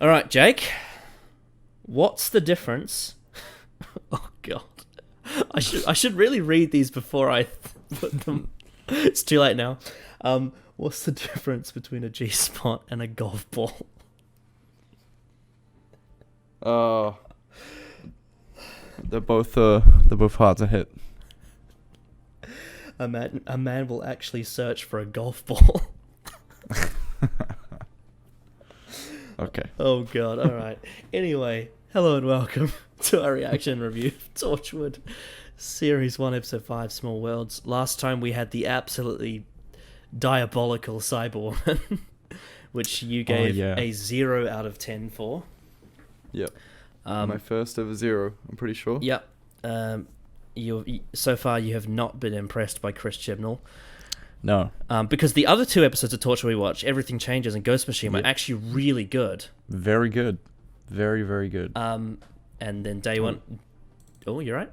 All right, Jake. What's the difference? Oh God, I should really read these before I put them. It's too late now. What's the difference between a G-spot and a golf ball? They're both hard to hit. A man will actually search for a golf ball. Okay. Oh God, alright. Anyway, hello and welcome to our reaction review of Torchwood, Series 1, Episode 5, Small Worlds. Last time we had the absolutely diabolical Cyberwoman, which you gave a 0 out of 10 for. Yep. My first ever 0, I'm pretty sure. Yep. So far you have not been impressed by Chris Chibnall. No. Because the other two episodes of Torchwood we watched, Everything Changes and Ghost Machine, were actually really good. Very good. Very, very good. And then day one... Oh, you're right?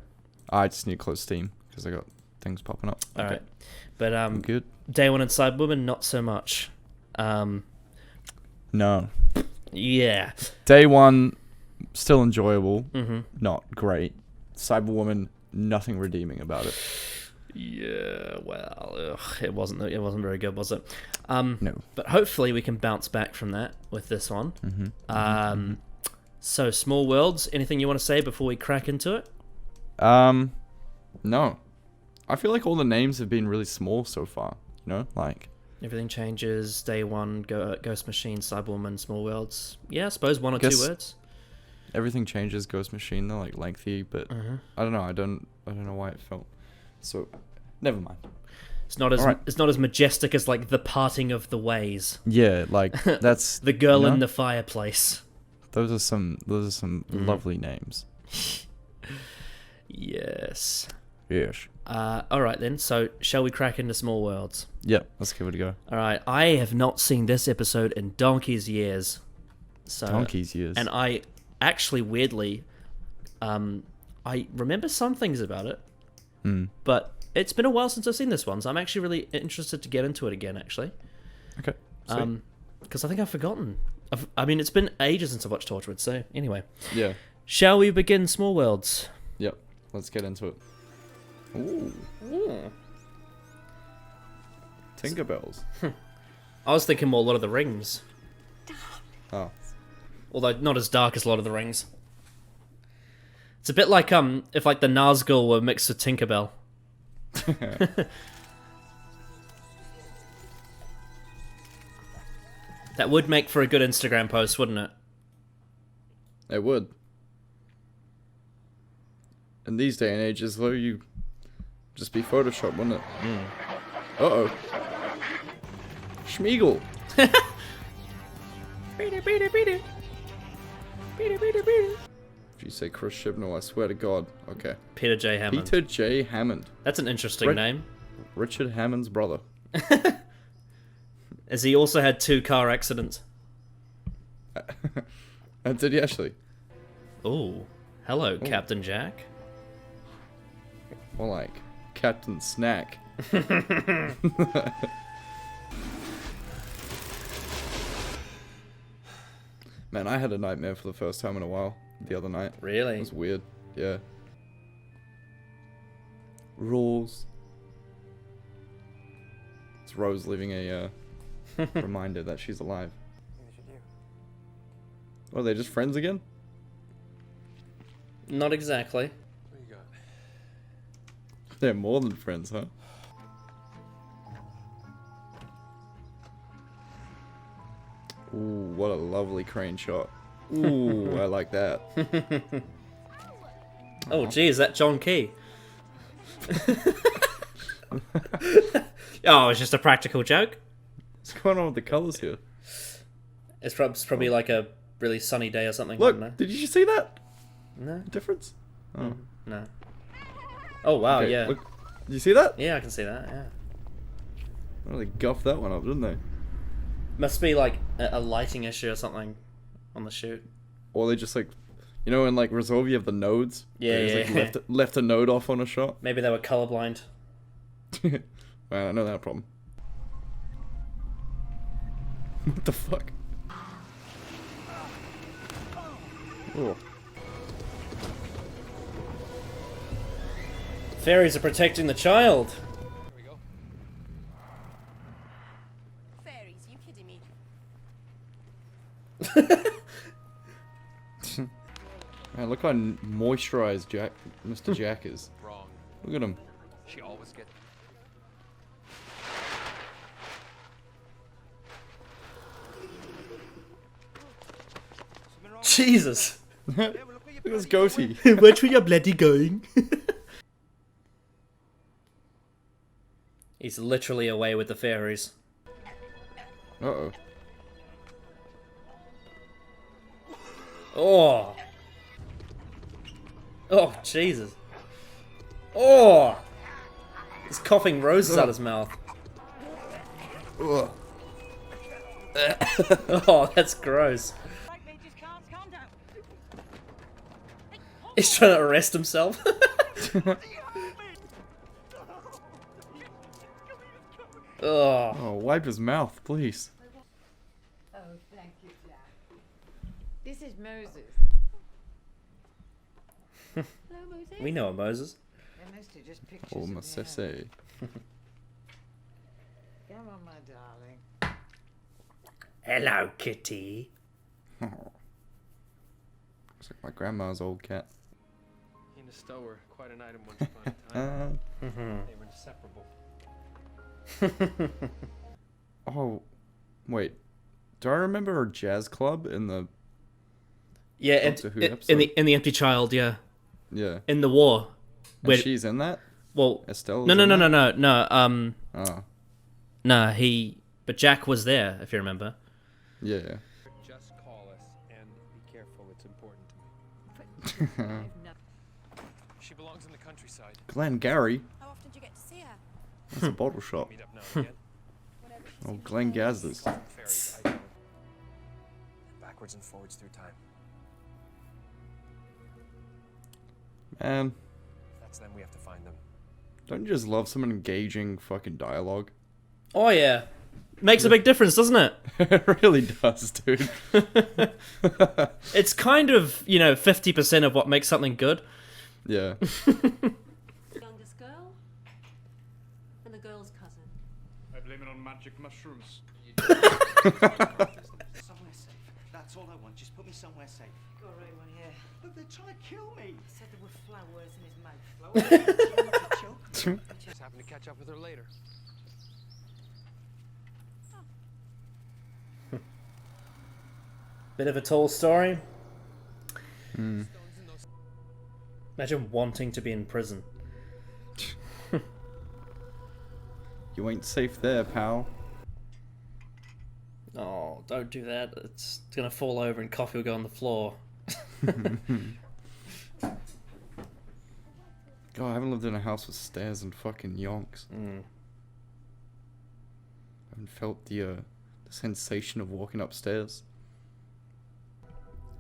I just need to close Steam, because I got things popping up. Alright. But I'm good. Day 1 and Cyberwoman, not so much. No. Yeah. Day 1, still enjoyable. Mm-hmm. Not great. Cyberwoman, nothing redeeming about it. Yeah, well, it wasn't very good, was it? No. But hopefully we can bounce back from that with this one. Mm-hmm. So, Small Worlds, anything you want to say before we crack into it? No. I feel like all the names have been really small so far, you know? Like... Everything Changes, Day 1, Ghost Machine, Cyberwoman, Small Worlds. Yeah, I suppose one or two words. Everything Changes, Ghost Machine, they're like lengthy, but I don't know. I don't know why it felt so. Never mind. It's not as majestic as like The Parting of the Ways. Yeah, like that's The Girl in the Fireplace. Those are some lovely names. Yes. Yes. All right then. So shall we crack into Small Worlds? Yep. Let's give it a go. All right. I have not seen this episode in donkey's years. Donkey's years. And I actually weirdly, I remember some things about it. But it's been a while since I've seen this one, so I'm actually really interested to get into it again, actually. Okay. Because I think I've forgotten. I mean, it's been ages since I watched Torchwood, so anyway. Yeah. Shall we begin Small Worlds? Yep. Let's get into it. Ooh. Tinkerbells. I was thinking more Lord of the Rings. Oh. Although not as dark as Lord of the Rings. It's a bit like if like the Nazgul were mixed with Tinkerbell. That would make for a good Instagram post, wouldn't it? It would. In these day and ages, though, you just be Photoshop, wouldn't it? Uh-oh. Schmeagol. If you say Chris Chibnall, I swear to God. Okay. Peter J. Hammond. Peter J. Hammond. That's an interesting name. Richard Hammond's brother. As he also had 2 car accidents. And did he actually? Ooh. Hello, Captain Jack. More like Captain Snack. Man, I had a nightmare for the first time in a while the other night. Really? It was weird. Yeah. Rules. It's Rose leaving a reminder that she's alive. What, are they just friends again? Not exactly. What you got? They're more than friends, huh? Ooh, what a lovely crane shot. Ooh, I like that. Oh, gee, is that John Key? Oh, it's just a practical joke. What's going on with the colours here? It's probably like a really sunny day or something. Look, I don't know. did you see that? No. Difference? Oh. No. Oh, wow, Okay, yeah. Look, did you see that? Yeah, I can see that, yeah. Well, they guffed that one up, didn't they? Must be like a lighting issue or something on the shoot. Or they just like, you know, in like Resolve you have the nodes. Yeah, They just, yeah. like, left a node off on a shot. Maybe they were colorblind. Well, I know that problem. What the fuck? Oh. Fairies are protecting the child. Here we go. Fairies, you kidding me? Man, look how moisturized Mr. Jack is. Wrong. Look at him. She always gets. Jesus. Look at his goatee. Where are you bloody going? He's literally away with the fairies. Uh-oh. Oh. Oh, Jesus. Oh. He's coughing roses out his mouth. Ugh. Oh, that's gross. He's trying to arrest himself. Oh. Oh, wipe his mouth, please. Oh, thank you, Jack. This is Moses. Hello, Moses. We know a Moses. They must have just pictures Oh, of my me. sissy. Come on, my darling. Hello, kitty. Oh. Looks like my grandma's old cat. He and Estelle were quite an item once upon a time. They were inseparable. Oh, wait. Do I remember her jazz club in the... Yeah, Doctor Who episode? in the Empty Child, yeah. Yeah. In the war. And she's in that? Well, Estelle no, is no, in no, that? no, no, no, Oh, no, but Jack was there, if you remember. yeah. Just call us and be careful. It's important to me. She belongs in the countryside. Glenn Gary? How often do you get to see her? That's a bottle shop. Meet up now and again. Whenever she Oh, seems Glenn fairies. Gazders. Fairies, I know. Backwards and forwards through time. Man, If that's them, we have to find them. don't you just love some engaging fucking dialogue? Oh, yeah. Makes a big difference, doesn't it? It really does, dude. It's kind of, 50% of what makes something good. Yeah. Youngest girl and the girl's cousin. I blame it on magic mushrooms. Somewhere safe. That's all I want. Just put me somewhere safe. Got right one here. But they're trying to kill me. He said there were flowers in his mouth. Just happen to catch up with her later. Bit of a tall story. Hmm. Imagine wanting to be in prison. You ain't safe there, pal. Oh, don't do that. It's gonna fall over and coffee will go on the floor. God, I haven't lived in a house with stairs and fucking yonks. Mm. I haven't felt the sensation of walking upstairs.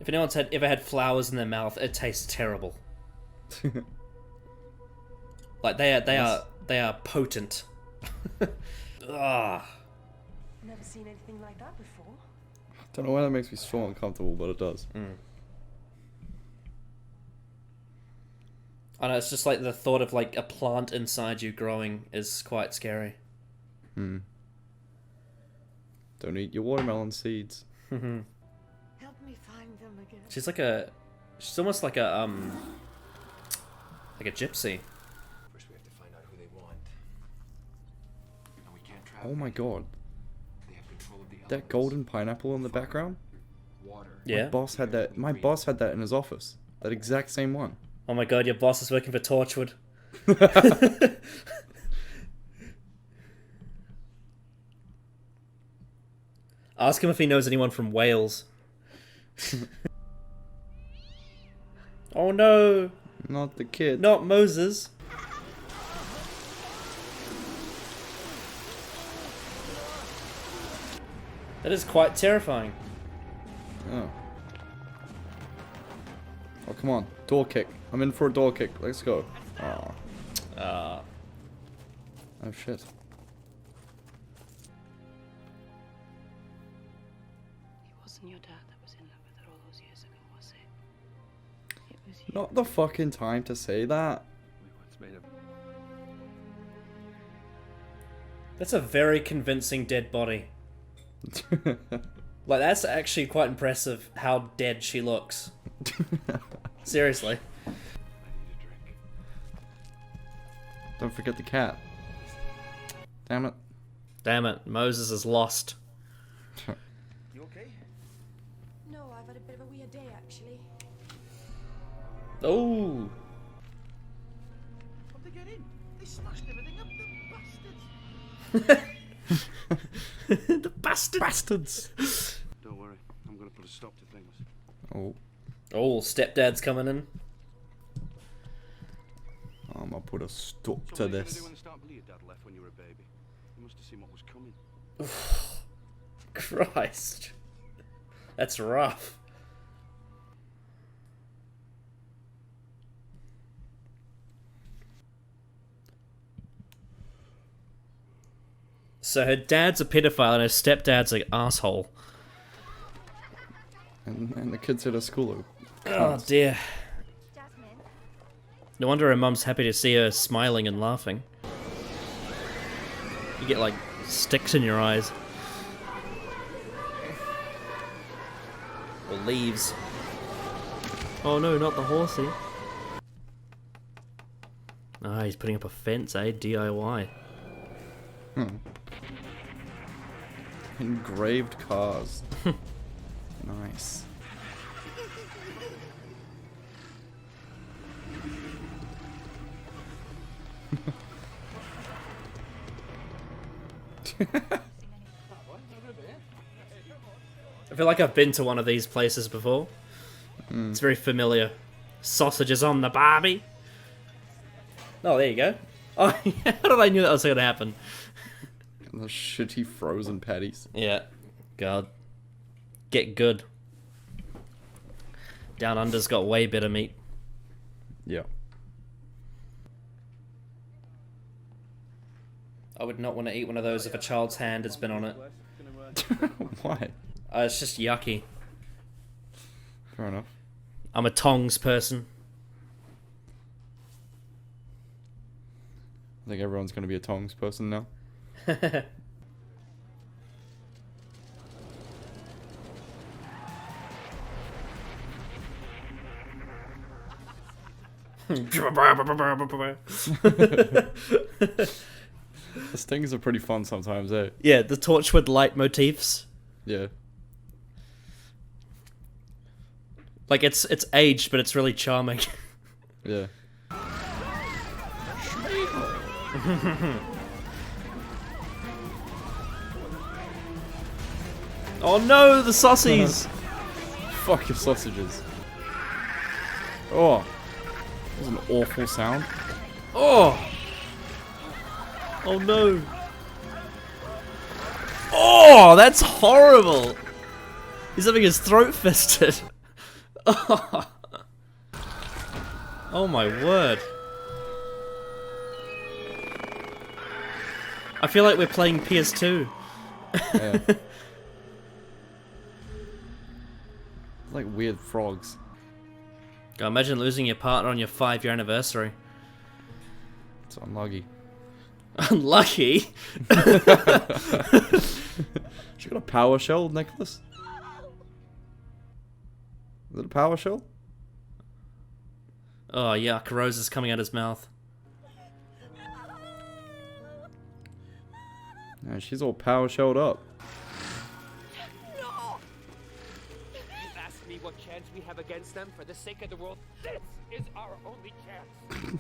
If anyone's ever had flowers in their mouth, it tastes terrible. Like they are potent. Ah. Never seen anything like that before. Don't know why that makes me so uncomfortable, but it does. I know, it's just like the thought of like a plant inside you growing is quite scary. Hmm. Don't eat your watermelon seeds. Help me find them again. She's almost like a gypsy. First, we have to find out who they want. And we can't trap Oh my god. They have control of the That elements. golden pineapple in the background? Water. Yeah. My boss had that in his office. That exact same one. Oh my god, your boss is working for Torchwood. Ask him if he knows anyone from Wales. Oh no, Not the kid. not Moses. That is quite terrifying. Oh. Oh, come on. Door kick. I'm in for a door kick. Let's go. Oh. Oh, shit. It wasn't your dad that was in love with her all those years ago, was it? Not the fucking time to say that. What's made of? That's a very convincing dead body. Like, that's actually quite impressive how dead she looks. Seriously. I need a drink. Don't forget the cat. Damn it. Damn it, Moses is lost. You okay? No, I've had a bit of a weird day, actually. Oh, How'd they get in? They smashed everything up, the bastards. the bastards. Don't worry, I'm gonna put a stop to things. Oh. Oh, stepdad's coming in. I'm gonna put a stop So to what are you gonna this. do when the start believe Dad left when you were a baby? You must have seen what was coming. Christ. That's rough. So her dad's a pedophile and her stepdad's an asshole. And the kids at her school are Oh cunts. dear. Jasmine? No wonder her mum's happy to see her smiling and laughing. You get like sticks in your eyes. Or leaves. Oh no, not the horsey. Ah, he's putting up a fence, eh? DIY. Engraved cars. Nice. I feel like I've been to one of these places before. It's very familiar. Sausages on the barbie. Oh, there you go. Oh, how did I knew that was going to happen? And the shitty frozen patties. Yeah. God. Get good. Down Under's got way better meat. Yeah. I would not want to eat one of those if a child's hand has been on it. Why? It's just yucky. Fair enough. I'm a tongs person. I think everyone's gonna be a tongs person now. The stings are pretty fun sometimes, eh? Yeah, the Torchwood leitmotifs. Yeah. Like, it's aged, but it's really charming. Yeah. Oh no, the saucies! Fuck your sausages. Oh. That was an awful sound. Oh! Oh no! Oh, that's horrible! He's having his throat fisted. Oh, oh my word. I feel like we're playing PS2. Yeah. Like weird frogs. God, imagine losing your partner on your 5-year anniversary. It's unlucky. Unlucky? She got a power shell necklace? Is it a power shell? Oh yuck, Rose is coming out his mouth. No, she's all power shelled up. You asked me what chance we have against them for the sake of the world. This is our only chance.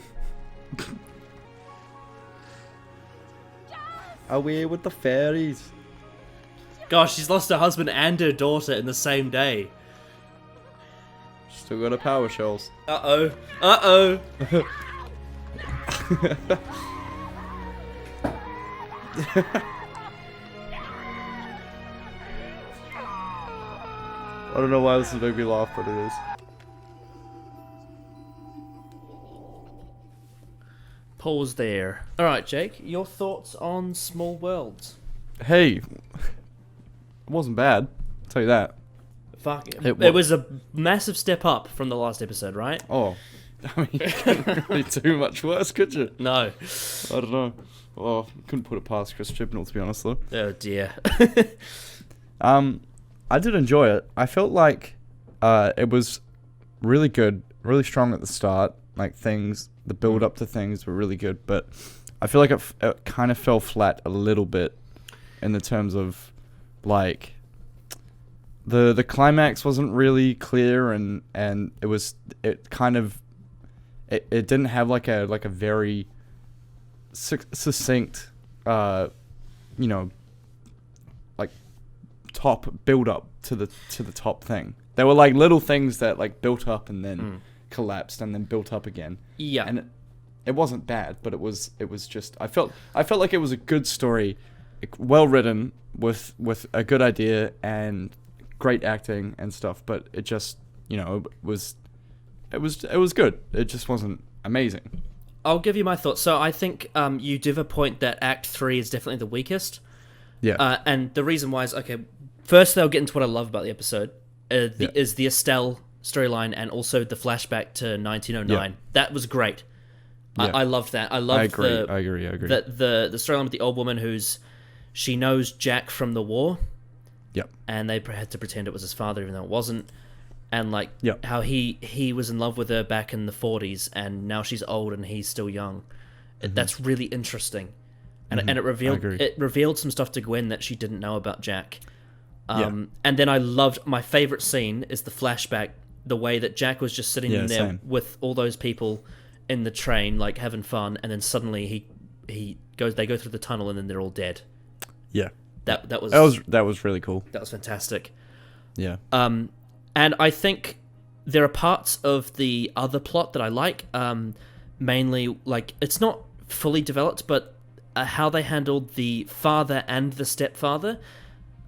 Away with the fairies. Gosh, she's lost her husband and her daughter in the same day. Still got her power shells. Uh-oh. Uh-oh. I don't know why this is making me laugh, but it is. Pause there. Alright, Jake, your thoughts on Small Worlds? Hey, it wasn't bad. I'll tell you that. Fuck. It It was a massive step up from the last episode, right? Oh, I mean, you couldn't really do much worse, could you? No. I don't know. Well, couldn't put it past Chris Chibnall, to be honest, though. Oh dear. I did enjoy it. I felt like it was really good, really strong at the start. Like the build up to things were really good, but I feel like it kind of fell flat a little bit in the terms of like the climax wasn't really clear, and it didn't have like a very succinct like top build up to the top thing. There were like little things that like built up and then collapsed and then built up again. Yeah. And it wasn't bad, but it was just I felt like it was a good story, well written, with a good idea and great acting and stuff, but it just, it was good. It just wasn't amazing. I'll give you my thoughts. So I think you do have a point that Act 3 is definitely the weakest. Yeah. And the reason why is, okay, first they'll get into what I love about the episode, is the Estelle storyline and also the flashback to 1909. Yeah. That was great. Yeah. I loved that. I loved I agree. the storyline with the old woman she knows Jack from the war. Yep. And they had to pretend it was his father even though it wasn't. And like how he was in love with her back in the 40s and now she's old and he's still young. That's really interesting. And it revealed some stuff to Gwen that she didn't know about Jack. And then I loved, my favorite scene is the flashback, the way that Jack was just sitting in there same. with all those people in the train, like having fun, and then suddenly they go through the tunnel and then they're all dead. Yeah. That was really cool. That was fantastic. Yeah. And I think there are parts of the other plot that I like. Mainly, like, it's not fully developed, but how they handled the father and the stepfather,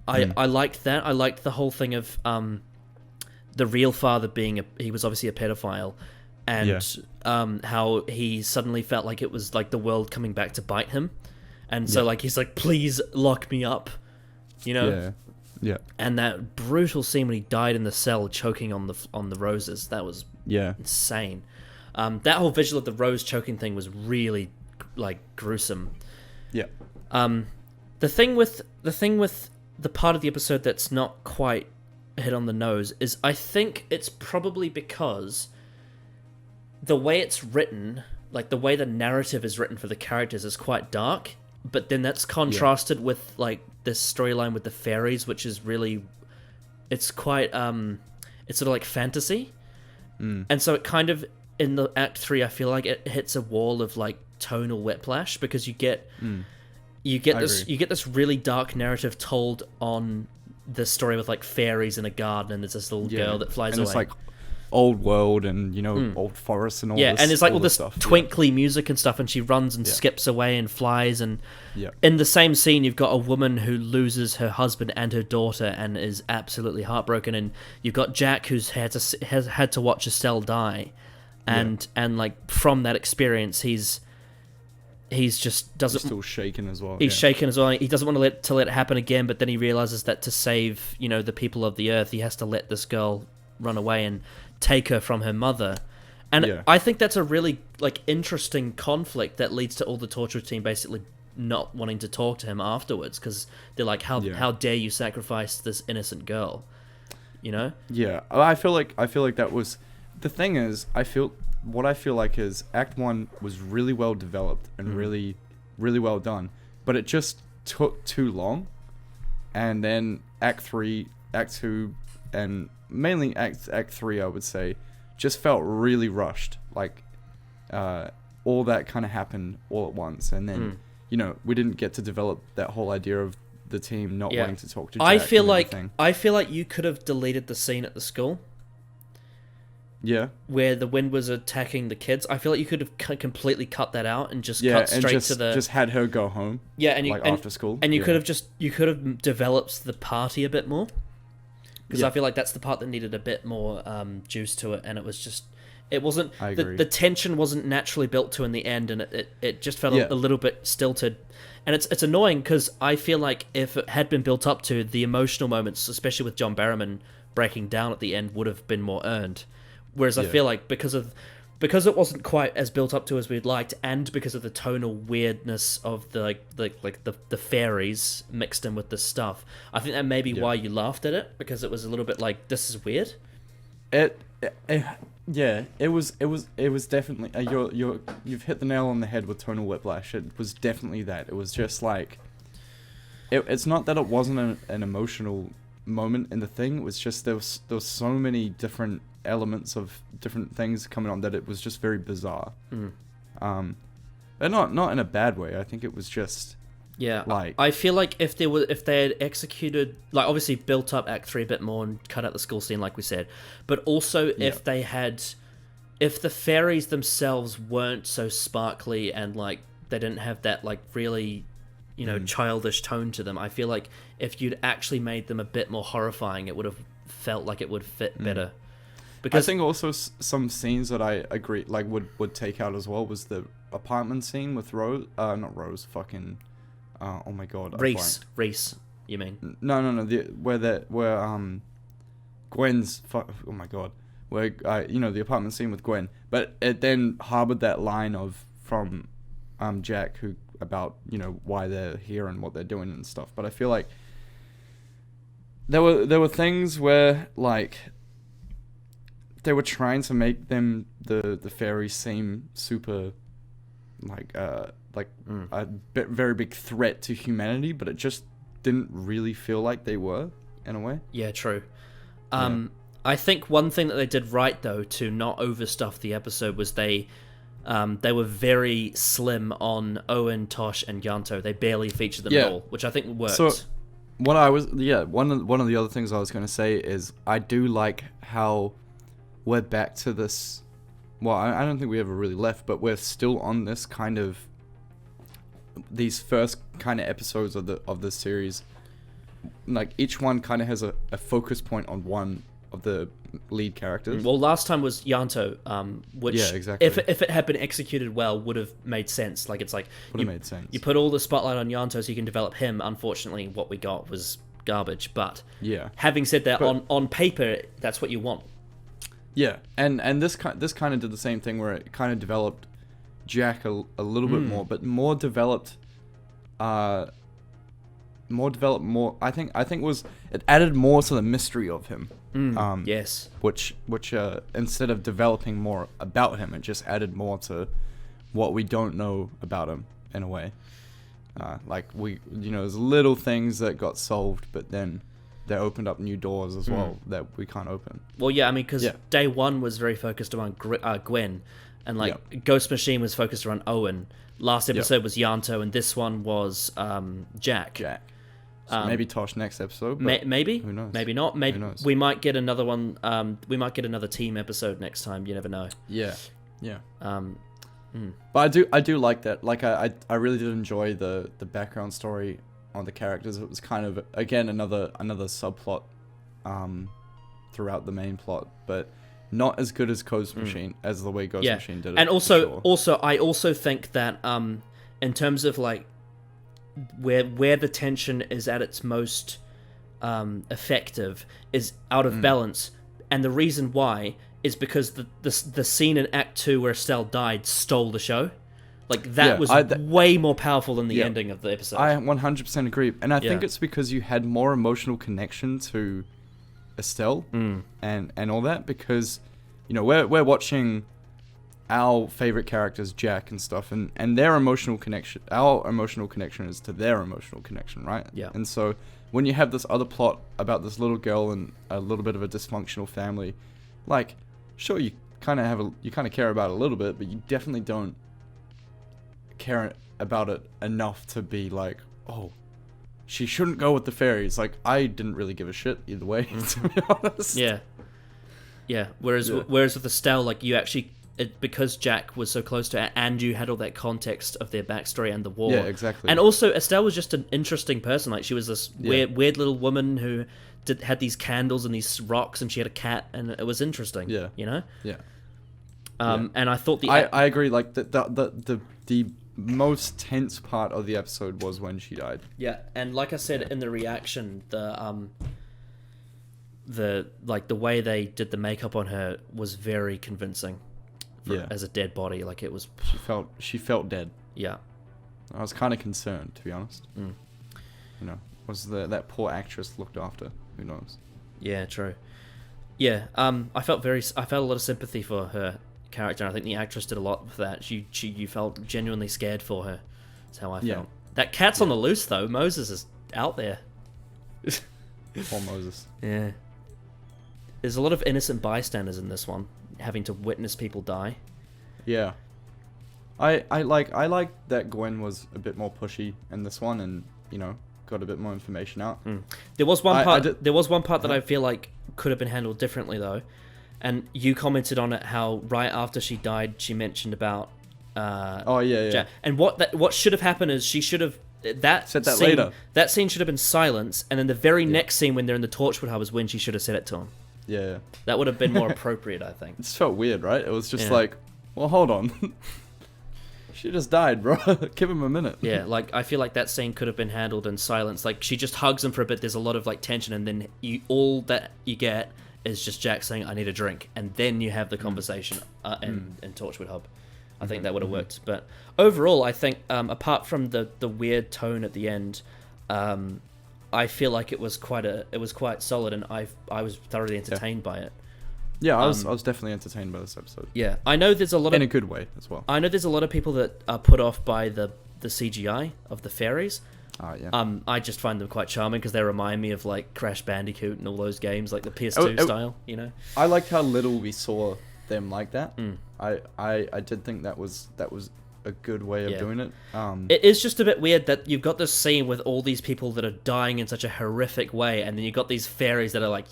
I liked that. I liked the whole thing of the real father he was obviously a pedophile, and how he suddenly felt like it was like the world coming back to bite him, and so like he's like, please lock me up, Yeah. And that brutal scene when he died in the cell choking on the roses, that was insane. That whole visual of the rose choking thing was really like gruesome. Yeah. The thing with the part of the episode that's not quite hit on the nose is, I think it's probably because the way it's written, like the way the narrative is written for the characters, is quite dark, but then that's contrasted with like this storyline with the fairies, which is really, it's quite it's sort of like fantasy. And so it kind of, in the Act 3, I feel like it hits a wall of like tonal whiplash, because you get this really dark narrative told on the story with like fairies in a garden, and there's this little girl that flies away. And it's like old world and, old forests and all this. Yeah, and there's like all this stuff. twinkly music and stuff, and she runs and skips away and flies, and in the same scene you've got a woman who loses her husband and her daughter and is absolutely heartbroken, and you've got Jack who's had to watch Estelle die, and like from that experience he's just doesn't. He's still shaken as well. He's shaken as well. He doesn't want to let it happen again, but then he realizes that to save, the people of the earth, he has to let this girl run away and take her from her mother. And I think that's a really like interesting conflict that leads to all the Torchwood team basically not wanting to talk to him afterwards, because they're like, how dare you sacrifice this innocent girl? Yeah, I feel like that was the thing. Is I feel like is Act 1 was really well developed and really, really well done, but it just took too long. And then Act 3, Act 2, and mainly Act 3, I would say, just felt really rushed. Like, all that kind of happened all at once, and then we didn't get to develop that whole idea of the team not wanting to talk to Jack. I feel like you could have deleted the scene at the school. Yeah. Where the wind was attacking the kids. I feel like you could have completely cut that out and just cut straight to the... just had her go home. Yeah, and after school. And you could have developed the party a bit more. Because I feel like that's the part that needed a bit more juice to it, and it was just... It wasn't... I agree. The tension wasn't naturally built to in the end, and it just felt a little bit stilted. And it's annoying, because I feel like if it had been built up to, the emotional moments, especially with John Barrowman, breaking down at the end would have been more earned. Whereas I Yeah. feel like because it wasn't quite as built up to as we'd liked, and because of the tonal weirdness of the fairies mixed in with the stuff, I think that may be why you laughed at it, because it was a little bit like, this is weird. It was definitely you've hit the nail on the head with tonal whiplash. It was definitely that. It was just like it's not that it wasn't an emotional moment in the thing. It was just there was so many different elements of different things coming on that it was just very bizarre. But not in a bad way. I think it was just like, I feel like if they had executed, like, obviously built up Act 3 a bit more and cut out the school scene like we said, but also if the fairies themselves weren't so sparkly and like they didn't have that like really, you know, childish tone to them, I feel like if you'd actually made them a bit more horrifying, it would have felt like it would fit better. Because I think also some scenes that I agree like would take out as well was the apartment scene with Rose, not Rose, fucking, oh my god, I Reese, you mean? No, where Gwen's oh my god, where the apartment scene with Gwen, but it then harbored that line from Jack who about why they're here and what they're doing and stuff. But I feel like there were things where like they were trying to make them the fairies seem super like a very big threat to humanity, but it just didn't really feel like they were in a way. Yeah, true. I think one thing that they did right though to not overstuff the episode was they were very slim on Owen, Tosh, and Yanto. They barely featured them at all, which I think worked. So one of the other things I was going to say is I do like how we're back to this. Well, I don't think we ever really left, but we're still on this kind of these first kind of episodes of this series. Like each one kind of has a focus point on one of the lead characters. Well, last time was Yanto, which exactly. if it had been executed well, would have made sense. Like, it's like made sense. You put all the spotlight on Yanto so you can develop him. Unfortunately, what we got was garbage. But having said that, on paper, that's what you want. Yeah, and this kind of did the same thing where it kind of developed Jack a little bit more, but more developed. I think was it added more to the mystery of him. Yes. Which instead of developing more about him, it just added more to what we don't know about him in a way. Like there's little things that got solved, but then they opened up new doors as well that we can't open. Well, yeah, I mean, because day one was very focused around Gwen, and like Ghost Machine was focused around Owen. Last episode was Yanto, and this one was Jack. So maybe Tosh next episode. Maybe. Who knows? Maybe not. Maybe Who knows? we might get another one. We might get another team episode next time. You never know. Yeah. But I do like that. Like I really did enjoy the background story on the characters. It was kind of again another subplot throughout the main plot, but not as good as Ghost Machine as the way Ghost Machine did it. And also I also think that in terms of like where the tension is at its most effective is out of balance, and the reason why is because the scene in Act 2 where Estelle died stole the show. Like, that was way more powerful than the ending of the episode. I 100% agree. And I think it's because you had more emotional connection to Estelle and all that, because, we're watching our favorite characters, Jack and stuff, and their emotional connection, our emotional connection is to their emotional connection, right? Yeah. And so when you have this other plot about this little girl and a little bit of a dysfunctional family, like, sure, you kind of care about it a little bit, but you definitely don't care about it enough to be like, oh, she shouldn't go with the fairies. Like, I didn't really give a shit either way, to be honest. Yeah. Whereas with Estelle, like, you actually, because Jack was so close to it, and you had all that context of their backstory and the war. Yeah, exactly. And also, Estelle was just an interesting person. Like, she was this weird little woman who had these candles and these rocks, and she had a cat, and it was interesting. Yeah. Yeah. And I thought I agree. Like, the most tense part of the episode was when she died. Yeah, and like I said in the reaction, the way they did the makeup on her was very convincing. As a dead body, like it was. She felt dead. Yeah. I was kind of concerned, to be honest. Mm. You know, was that poor actress looked after? Who knows? Yeah, true. Yeah, I felt a lot of sympathy for her character. And I think the actress did a lot with that. You felt genuinely scared for her. That's how I felt. That cat's on the loose though. Moses is out there. Poor Moses. Yeah. There's a lot of innocent bystanders in this one, having to witness people die. Yeah. I like that Gwen was a bit more pushy in this one, and got a bit more information out. There was one part. There was one part that I feel like could have been handled differently though, and you commented on it. How right after she died, she mentioned about. Yeah. And what should have happened is she should have said that scene, later. That scene should have been silence, and then the very next scene when they're in the Torchwood hub is when she should have said it to him. Yeah. That would have been more appropriate, I think. It just felt weird, right? It was just like, well, hold on. She just died, bro. Give him a minute. Yeah, like I feel like that scene could have been handled in silence. Like she just hugs him for a bit. There's a lot of like tension, and then all that you get is just Jack saying, "I need a drink," and then you have the conversation in Torchwood Hub. I think that would have worked. But overall, I think apart from the weird tone at the end, I feel like it was quite solid, and I was thoroughly entertained by it. Yeah, I was definitely entertained by this episode. Yeah, I know there's a lot in a good way as well. I know there's a lot of people that are put off by the CGI of the fairies. Yeah. I just find them quite charming because they remind me of like Crash Bandicoot and all those games, like the PS2 style. I liked how little we saw them like that. I did think that was a good way of doing it. It is just a bit weird that you've got this scene with all these people that are dying in such a horrific way, and then you've got these fairies that are like,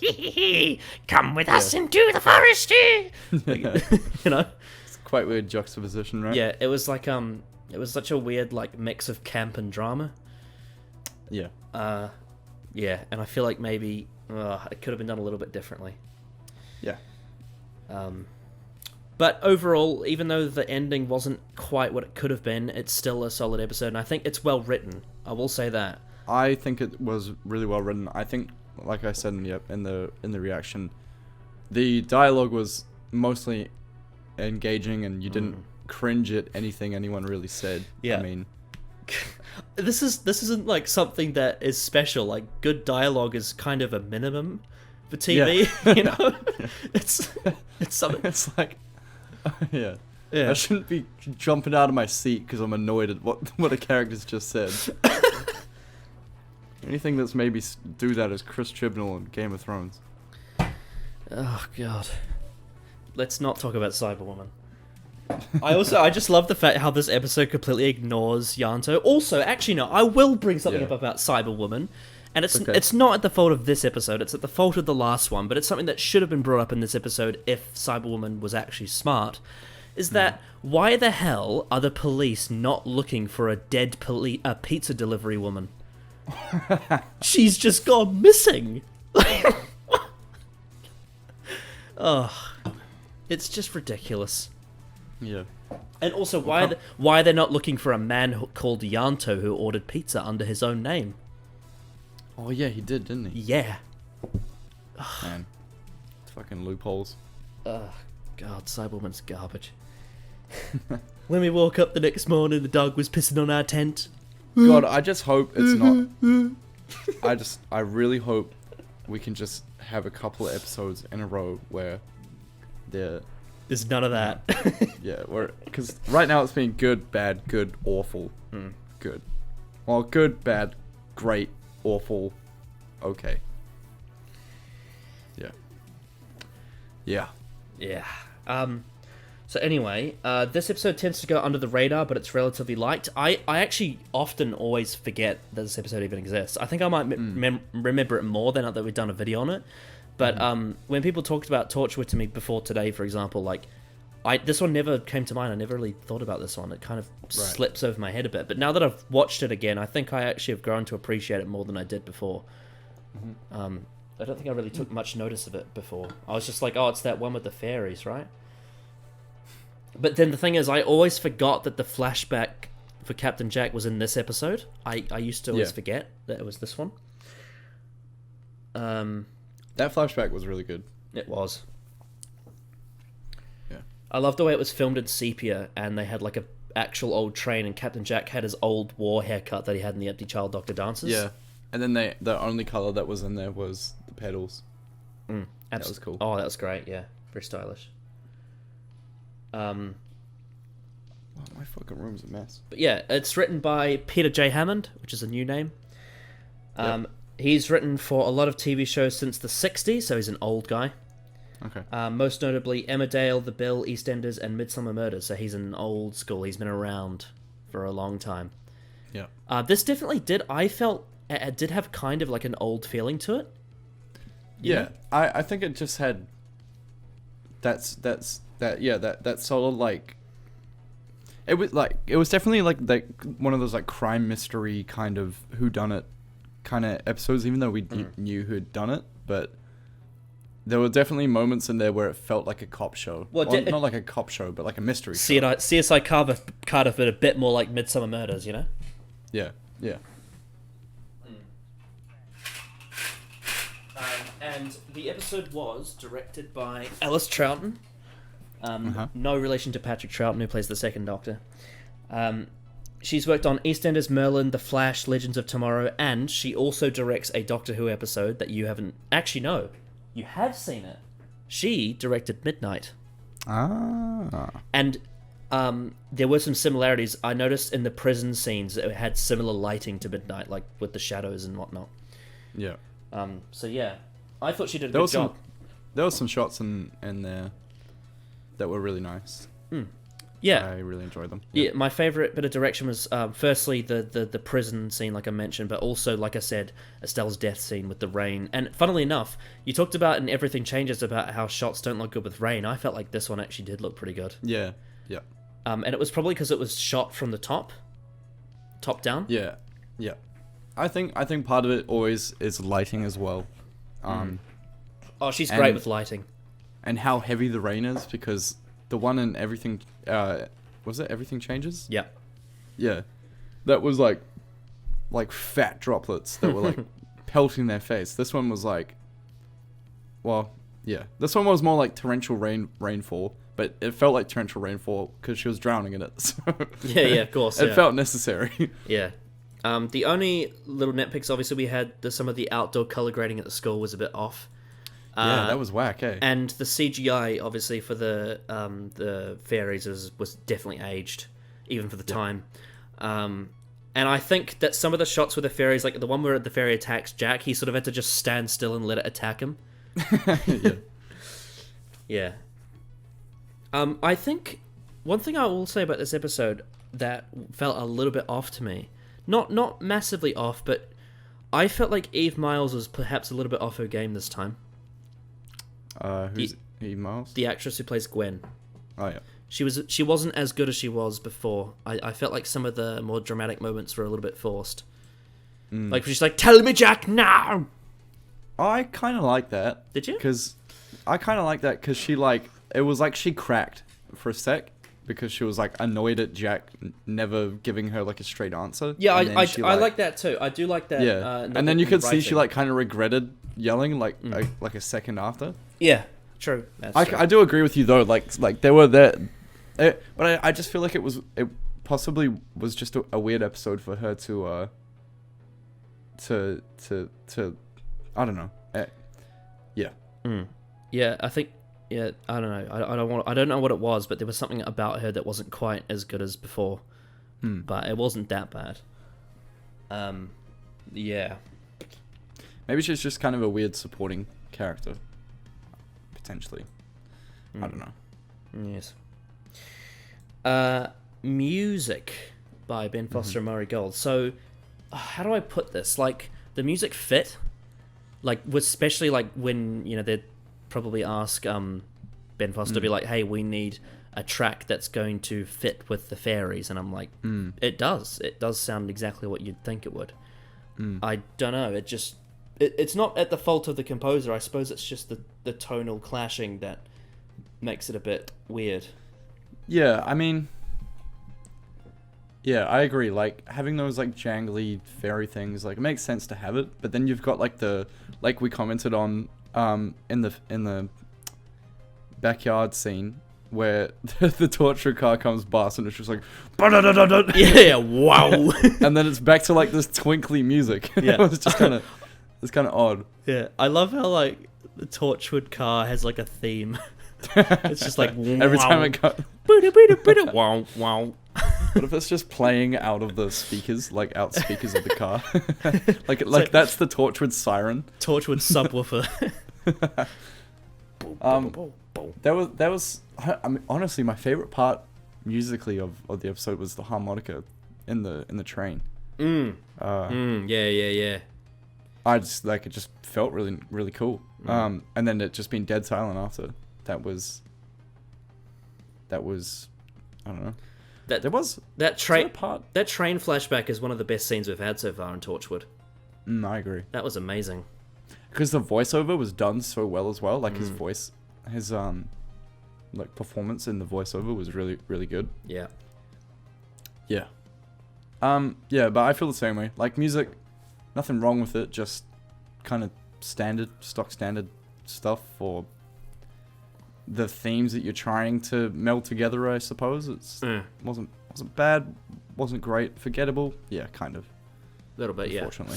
come with us into the forest. It's quite weird juxtaposition, right? Yeah, it was like it was such a weird like mix of camp and drama. Yeah. And I feel like maybe it could have been done a little bit differently. Yeah. But overall, even though the ending wasn't quite what it could have been, it's still a solid episode, and I think it's well written. I will say that. I think it was really well written. I think, like I said in the reaction, the dialogue was mostly engaging, and you didn't cringe at anything anyone really said. Yeah. I mean, this isn't like something that is special. Like good dialogue is kind of a minimum for TV. Yeah. It's something. It's like. Yeah. I shouldn't be jumping out of my seat because I'm annoyed at what a character's just said. Anything that's maybe do that is Chris Chibnall in Game of Thrones. Oh god. Let's not talk about Cyberwoman. I just love the fact how this episode completely ignores Yanto. Also, actually no, I will bring something up about Cyberwoman. And it's not at the fault of this episode, it's at the fault of the last one, but it's something that should have been brought up in this episode if Cyberwoman was actually smart, is that why the hell are the police not looking for a dead pizza delivery woman? She's just gone missing! Oh, it's just ridiculous. Yeah. And also, why they're not looking for a man called Yanto who ordered pizza under his own name? Oh yeah, he did, didn't he? Yeah. Man, fucking loopholes. God, Cyberwoman's garbage. When we woke up the next morning, the dog was pissing on our tent. God, I just hope it's not. I really hope we can just have a couple of episodes in a row where there's none of that. Yeah, because right now it's been good, bad, good, awful, good. Well, good, bad, great, awful, okay. Yeah. So anyway, this episode tends to go under the radar, but it's relatively liked. I actually often always forget that this episode even exists. I think I might remember it more than that we've done a video on it. But when people talked about Torchwood to me before today, for example, like this one never came to mind. I never really thought about this one. It kind of slips over my head a bit. But now that I've watched it again, I think I actually have grown to appreciate it more than I did before. I don't think I really took much notice of it before. I was just like, oh, it's that one with the fairies, right? But then the thing is, I always forgot that the flashback for Captain Jack was in this episode. I used to always forget that it was this one. That flashback was really good. It was. Yeah. I love the way it was filmed in sepia, and they had like a actual old train, and Captain Jack had his old war haircut that he had in the Empty Child Doctor Dances. Yeah. And then the only color that was in there was the pedals. That was cool. Oh, that was great. Yeah, very stylish. Oh, my fucking room's a mess. But yeah, it's written by Peter J. Hammond, which is a new name. He's written for a lot of TV shows since the 60s, so he's an old guy. Okay. Most notably Emmerdale, The Bill, EastEnders, and Midsummer Murders, so he's an old school. He's been around for a long time. Yeah. This definitely I felt it did have kind of like an old feeling to it. Yeah. I think it just had that sort of like it was definitely like one of those like crime mystery kind of whodunit kind of episodes, even though we knew who'd done it, but there were definitely moments in there where it felt like a cop show. Well, not like a cop show, but like a mystery show. CSI Carter, but a bit more like Midsummer Murders, you know? Yeah. And the episode was directed by Alice Troughton. No relation to Patrick Troughton, who plays the second Doctor. She's worked on EastEnders, Merlin, The Flash, Legends of Tomorrow, and she also directs a Doctor Who episode that you haven't... Actually, no. You have seen it. She directed Midnight. Ah. And there were some similarities. I noticed in the prison scenes it had similar lighting to Midnight, like with the shadows and whatnot. Yeah. So yeah, I thought she did a good job. There were some shots in there that were really nice. Yeah, I really enjoyed them. Yeah, my favorite bit of direction was firstly the prison scene, like I mentioned, but also, like I said, Estelle's death scene with the rain. And funnily enough, you talked about in Everything Changes about how shots don't look good with rain. I felt like this one actually did look pretty good. Yeah. And it was probably because it was shot from the top down. Yeah. I think part of it always is lighting as well. Oh, she's great with lighting. And how heavy the rain is, because the one in Everything, was it Everything Changes? Yeah. Yeah. That was like fat droplets that were like pelting their face. This one was like, well, yeah. This one was more like torrential rainfall, but it felt like torrential rainfall because she was drowning in it. So yeah, of course. It felt necessary. Yeah. The only little nitpicks, obviously, we had some of the outdoor color grading at the school was a bit off. Yeah, that was whack, eh? And the CGI, obviously, for the fairies was definitely aged, even for the time. And I think that some of the shots with the fairies, like the one where the fairy attacks Jack, he sort of had to just stand still and let it attack him. Yeah. I think one thing I will say about this episode that felt a little bit off to me, not massively off, but I felt like Eve Miles was perhaps a little bit off her game this time. Who's Eve Miles? The actress who plays Gwen. Oh yeah. She wasn't as good as she was before. I felt like some of the more dramatic moments were a little bit forced. Like she's like, "Tell me, Jack, now." I kind of like that. Did you? Because I kind of like that because she it was like she cracked for a sec because she was like annoyed at Jack never giving her like a straight answer. Yeah, I like that too. I do like that. Yeah, and then you could see she like kind of regretted yelling like a second after. Yeah, true. I do agree with you though. Like they were there, but I just feel like it possibly was just a weird episode for her to I don't know. Yeah. Yeah, I think. Yeah, I don't know. I don't know what it was, but there was something about her that wasn't quite as good as before. But it wasn't that bad. Yeah. Maybe she's just kind of a weird supporting character. Potentially. I don't know. Yes. Music by Ben Foster and Murray Gold. So, how do I put this? Like, the music fit. Like, especially like when, they'd probably ask Ben Foster to be like, hey, we need a track that's going to fit with the fairies. And I'm like, it does. It does sound exactly what you'd think it would. I don't know. It just... It's not at the fault of the composer. I suppose it's just the tonal clashing that makes it a bit weird. Yeah, I mean... Yeah, I agree. Like, having those, like, jangly fairy things, like, it makes sense to have it. But then you've got, like, like we commented on in the backyard scene where the Torchwood car comes past and it's just like Yeah, wow. and then it's back to like this twinkly music. Yeah. It's just kind of odd. Yeah, I love how like the Torchwood car has like a theme. It's just like Every time it goes. wow, wow. What if it's just playing out of the speakers, like out speakers of the car? like that's the Torchwood siren. Torchwood subwoofer. That was I mean, honestly, my favorite part musically of the episode was the harmonica in the train. Yeah. I just like, it just felt really, really cool. And then it just being dead silent after. That was I don't know. That train part. That train flashback is one of the best scenes we've had so far in Torchwood. I agree. That was amazing. Because the voiceover was done so well as well. Like his voice, his like performance in the voiceover was really, really good. Yeah. Yeah. Yeah, but I feel the same way. Like music, nothing wrong with it. Just kind of stock standard stuff for the themes that you're trying to meld together. I suppose it's wasn't bad, wasn't great, forgettable. Yeah, kind of. A little bit, unfortunately.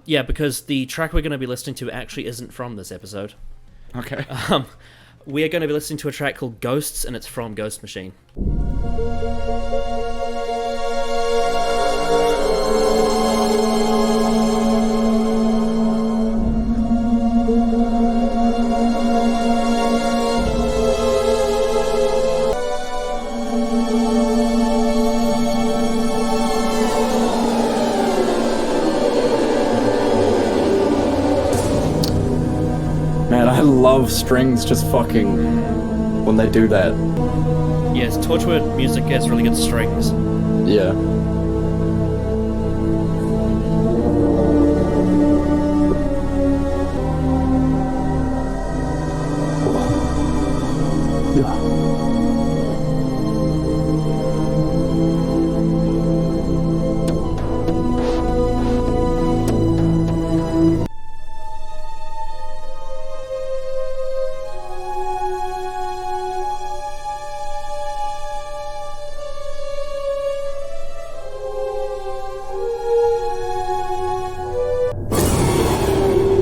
Yeah, because the track we're going to be listening to actually isn't from this episode. Okay. We are going to be listening to a track called Ghosts, and it's from Ghost Machine. Man, I love strings just fucking when they do that. Yes, Torchwood music has really good strings. Yeah.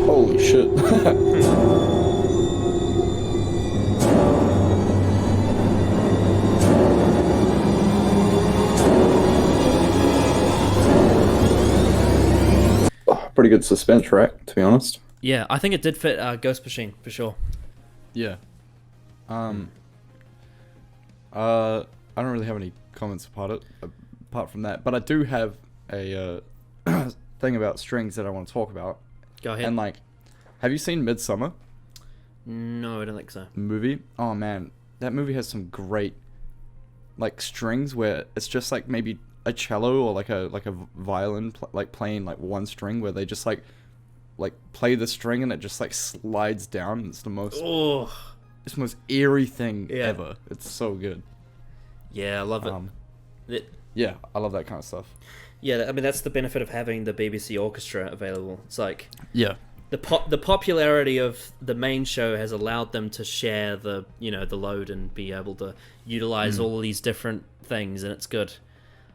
Holy shit. Pretty good suspense track, to be honest. Yeah, I think it did fit Ghost Machine, for sure. Yeah. I don't really have any comments apart from that, but I do have a thing about strings that I want to talk about. Go ahead. And like, have you seen Midsummer? No, I don't think so. Movie? Oh man, that movie has some great like strings where it's just like maybe a cello or like a violin like playing like one string where they just like play the string and it just like slides down. It's the most it's the most eerie thing ever. It's so good. Yeah, I love it. Yeah, I love that kind of stuff. Yeah, I mean that's the benefit of having the BBC orchestra available. It's like the popularity of the main show has allowed them to share the load and be able to utilize all of these different things, and it's good.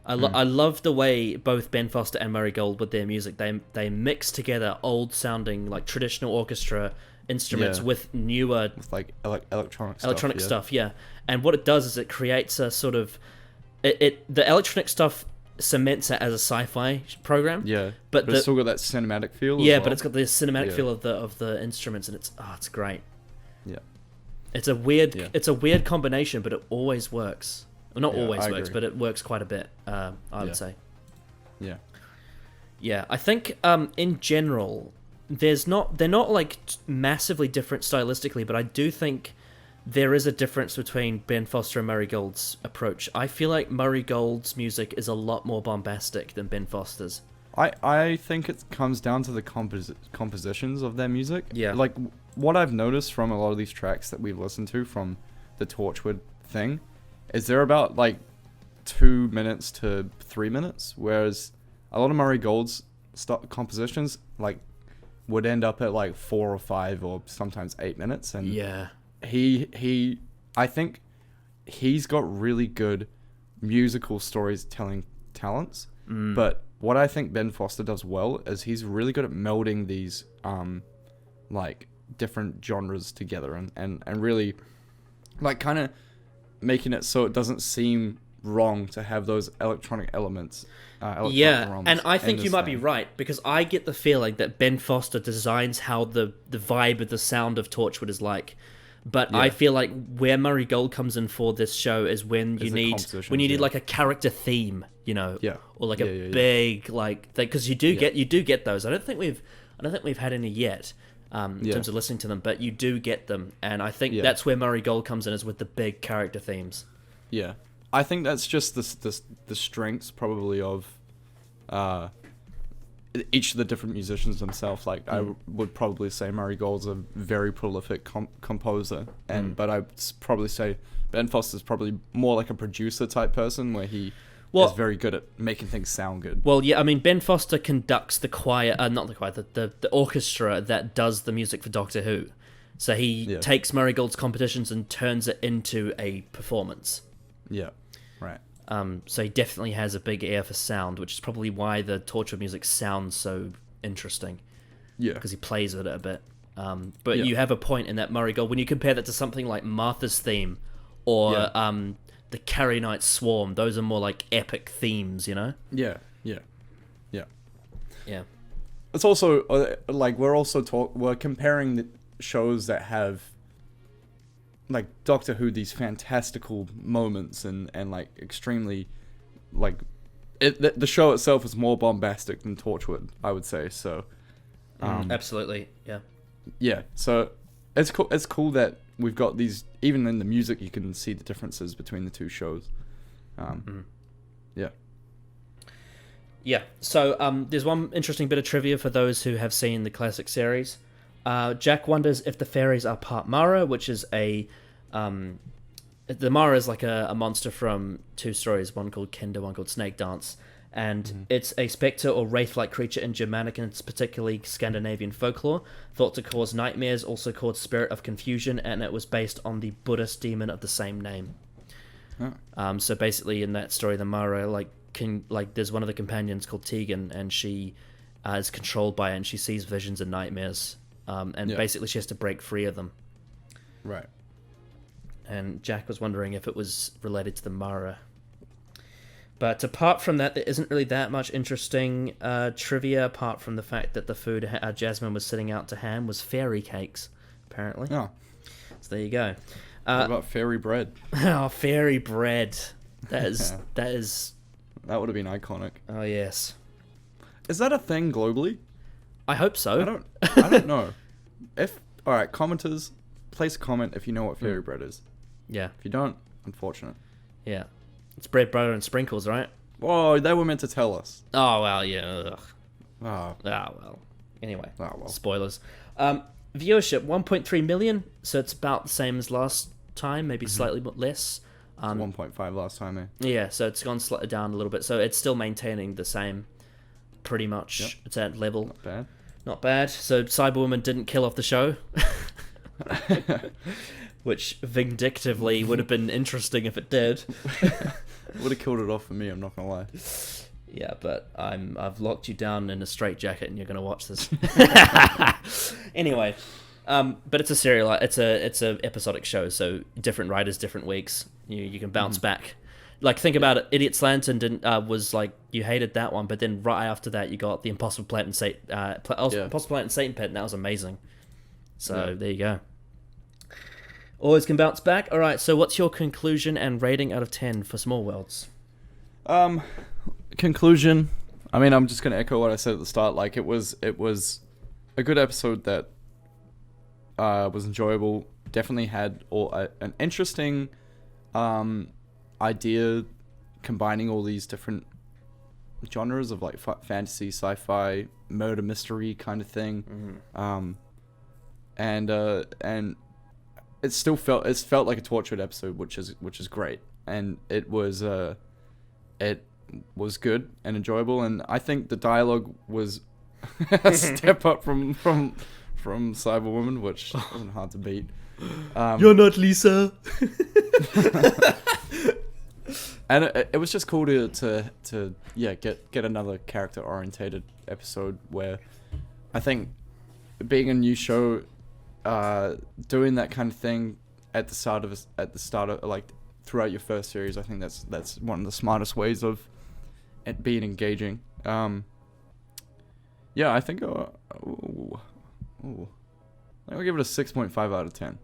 I love the way both Ben Foster and Murray Gold with their music they mix together old sounding like traditional orchestra instruments with newer with like electronic stuff. Yeah, and what it does is it creates a sort of the electronic stuff cements it as a sci-fi program. Yeah, but it's still got that cinematic feel. Yeah, as well. but it's got the cinematic feel of the instruments, and it's great. Yeah, it's a weird combination, but it always works. Well, not always works, but it works quite a bit. I would say. Yeah. Yeah, I think in general, they're not like massively different stylistically, but I do think there is a difference between Ben Foster and Murray Gold's approach. I feel like Murray Gold's music is a lot more bombastic than Ben Foster's. I think it comes down to the compositions of their music. Yeah. Like, what I've noticed from a lot of these tracks that we've listened to from the Torchwood thing is they're about, like, 2 minutes to 3 minutes, whereas a lot of Murray Gold's compositions, like, would end up at like 4 or 5 or sometimes 8 minutes, and Yeah. I think he's got really good musical storytelling talents, but what I think Ben Foster does well is he's really good at melding these like different genres together and really like kind of making it so it doesn't seem wrong to have those electronic elements. And I think you might be right, because I get the feeling that Ben Foster designs how the vibe of the sound of Torchwood is like. But I feel like where Murray Gold comes in for this show is when you need like a character theme, you know, or like a big like thing, because you do get those. I don't think we've had any yet in terms of listening to them, but you do get them, and I think that's where Murray Gold comes in, is with the big character themes. Yeah, I think that's just the strengths probably of each of the different musicians themselves. Like I would probably say Murray Gold's a very prolific composer, but I'd probably say Ben Foster's probably more like a producer type person, where he is very good at making things sound good. Well, yeah, I mean, Ben Foster conducts the choir, not the choir, the orchestra that does the music for Doctor Who. So he takes Murray Gold's compositions and turns it into a performance. Yeah, right. So he definitely has a big ear for sound, which is probably why the Torchwood music sounds so interesting. Yeah. Because he plays with it a bit. But you have a point in that Murray Gold, when you compare that to something like Martha's theme or the Carrie Night Swarm, those are more like epic themes, you know? Yeah. It's also, like, we're comparing the shows that have, like, Doctor Who, these fantastical moments and like extremely, like, the show itself is more bombastic than Torchwood, I would say. So, absolutely, so it's cool that we've got these. Even in the music, you can see the differences between the two shows. So there's one interesting bit of trivia for those who have seen the classic series. Jack wonders if the fairies are part Mara, which is the Mara is like a monster from two stories, one called Kinder, one called Snake Dance, and it's a spectre or wraith-like creature in Germanic and particularly Scandinavian folklore, thought to cause nightmares, also called spirit of confusion, and it was based on the Buddhist demon of the same name. So basically, in that story, the Mara there's one of the companions called Tegan, and she is controlled by it, and she sees visions and nightmares. Basically she has to break free of them. Right. And Jack was wondering if it was related to the Mara. But apart from that, there isn't really that much interesting trivia, apart from the fact that the food Jasmine was sitting out to ham was fairy cakes, apparently. Oh. So there you go. What about fairy bread? Oh, fairy bread. That is... That would have been iconic. Oh, yes. Is that a thing globally? I hope so. I don't know. Alright, commenters, place a comment if you know what fairy bread is. Yeah. If you don't, unfortunate. Yeah. It's bread, butter, and sprinkles, right? Oh, they were meant to tell us. Oh, well, yeah. Ugh. Oh. Well. Anyway. Oh, well. Spoilers. Viewership, 1.3 million, so it's about the same as last time, maybe slightly less. 1.5 last time, eh? Yeah, so it's gone slightly down a little bit. So it's still maintaining the same, pretty much. Yep. It's at level. Not bad. Not bad. So Cyberwoman didn't kill off the show. Which vindictively would have been interesting if it did. Would have killed it off for me, I'm not gonna lie. Yeah, but I've locked you down in a straitjacket and you're gonna watch this. Anyway, but it's a serial. It's a episodic show, so different writers, different weeks. You can bounce back. Like, think about it. Idiot's Lantern was like, you hated that one, but then right after that you got the Impossible Planet and Satan Pit, and that was amazing. So there you go. Always can bounce back. All right. So what's your conclusion and rating out of 10 for Small Worlds? Conclusion. I mean, I'm just gonna echo what I said at the start. Like, it was a good episode that was enjoyable. Definitely had an interesting idea, combining all these different genres of like fantasy, sci-fi, murder mystery kind of thing. And it felt like a Torchwood episode, which is great, and it was good and enjoyable, and I think the dialogue was a step up from Cyberwoman, which wasn't hard to beat. You're not Lisa. And it was just cool to get another character orientated episode where I think being a new show, doing that kind of thing at the start of like throughout your first series, I think that's one of the smartest ways of it being engaging. I think I'll give it a 6.5 out of 10.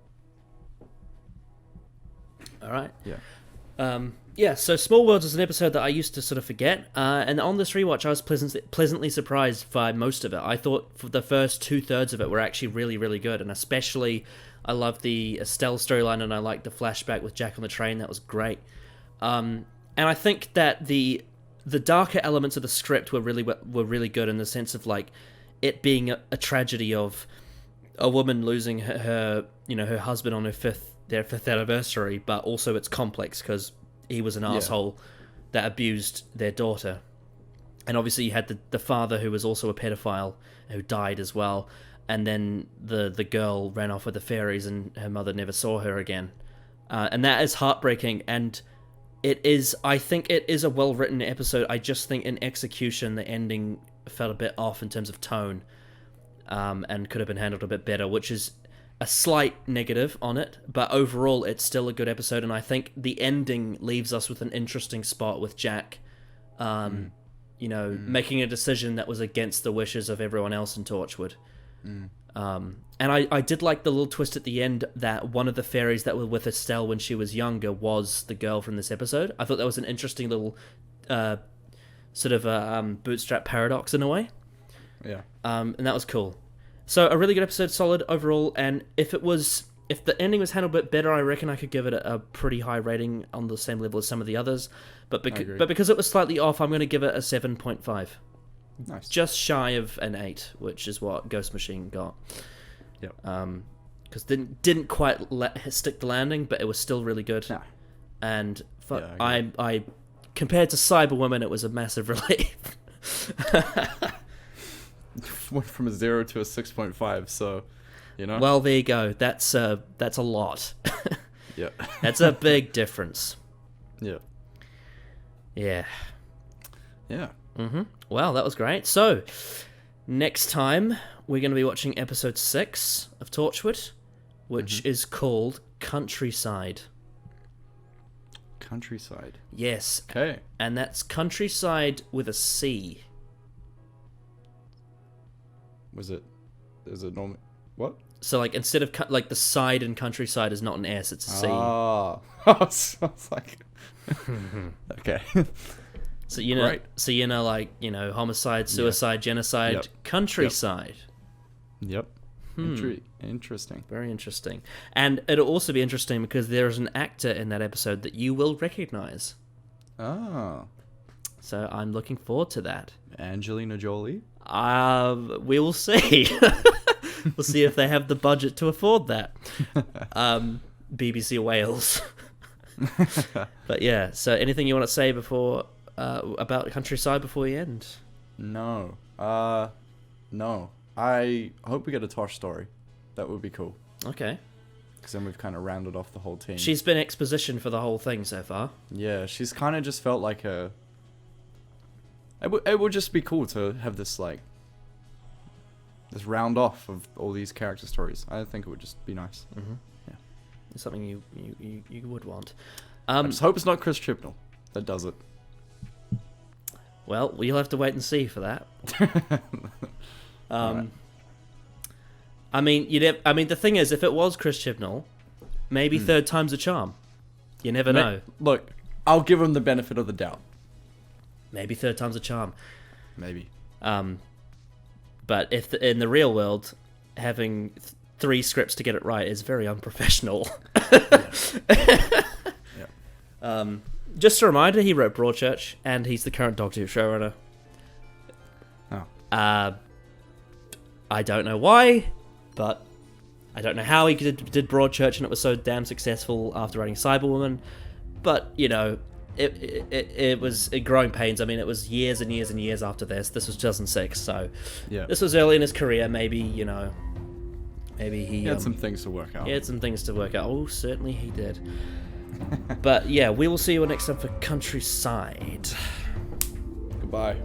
All right. Yeah. So Small Worlds is an episode that I used to sort of forget, and on this rewatch I was pleasantly surprised by most of it. I thought for the first 2/3 of it were actually really, really good, and especially I loved the Estelle storyline, and I liked the flashback with Jack on the train. That was great. And I think that the darker elements of the script were really good in the sense of like it being a tragedy of a woman losing her husband on their fifth anniversary, but also it's complex because he was an asshole that abused their daughter. And obviously you had the father who was also a pedophile who died as well. And then the girl ran off with the fairies and her mother never saw her again. And that is heartbreaking. And I think it is a well-written episode. I just think in execution, the ending felt a bit off in terms of tone. And could have been handled a bit better, which is a slight negative on it, but overall it's still a good episode, and I think the ending leaves us with an interesting spot with Jack, making a decision that was against the wishes of everyone else in Torchwood. And I did like the little twist at the end that one of the fairies that were with Estelle when she was younger was the girl from this episode. I thought that was an interesting little bootstrap paradox in a way. Yeah. And that was cool. So a really good episode, solid overall, and if the ending was handled a bit better, I reckon I could give it a pretty high rating on the same level as some of the others. But because it was slightly off, I'm going to give it a 7.5. Nice. Just shy of an 8, which is what Ghost Machine got. Yep. Because didn't quite stick the landing, but it was still really good. Nah. And I I compared to Cyberwoman, it was a massive relief. Went from a 0 to a 6.5, so Well, there you go. That's a lot. Yeah. That's a big difference. Yeah. Yeah. Yeah. Well, that was great. So, next time we're going to be watching episode 6 of Torchwood, which is called Countryside. Countryside. Yes. Okay. And that's Countryside with a C. Is it normal? What? So, like, instead of the side in Countryside is not an S, it's a C. Ah. I was like... Okay. So, Right. homicide, suicide, genocide, Yep. Countryside. Yep. Interesting. Very interesting. And it'll also be interesting because there is an actor in that episode that you will recognize. Oh. So I'm looking forward to that. Angelina Jolie? We will see. We'll see if they have the budget to afford that. BBC Wales. But yeah, so anything you want to say before about Countryside before we end? No. No. I hope we get a Tosh story. That would be cool. Okay. Because then we've kind of rounded off the whole team. She's been exposition for the whole thing so far. Yeah, she's kind of just felt like a... It would just be cool to have this, like... this round off of all these character stories. I think it would just be nice. Mm-hmm. Yeah. It's something you would want. I just hope it's not Chris Chibnall that does it. Well, you'll have to wait and see for that. Right. I mean, the thing is, if it was Chris Chibnall, maybe third time's a charm. You never know. Look, I'll give him the benefit of the doubt. Maybe third time's a charm. Maybe. But if in the real world, having 3 scripts to get it right is very unprofessional. Yeah. Just a reminder, he wrote Broadchurch, and he's the current Doctor Who showrunner. Oh. I don't know why, but I don't know how he did Broadchurch and it was so damn successful after writing Cyberwoman. But, it was growing pains. I mean, it was years and years and years after this. This was 2006, so Yeah. this was early in his career. Maybe, you know, maybe he He had some things to work out. He had some things to work out. Oh, certainly he did. But yeah, we will see you next time for Countryside. Goodbye.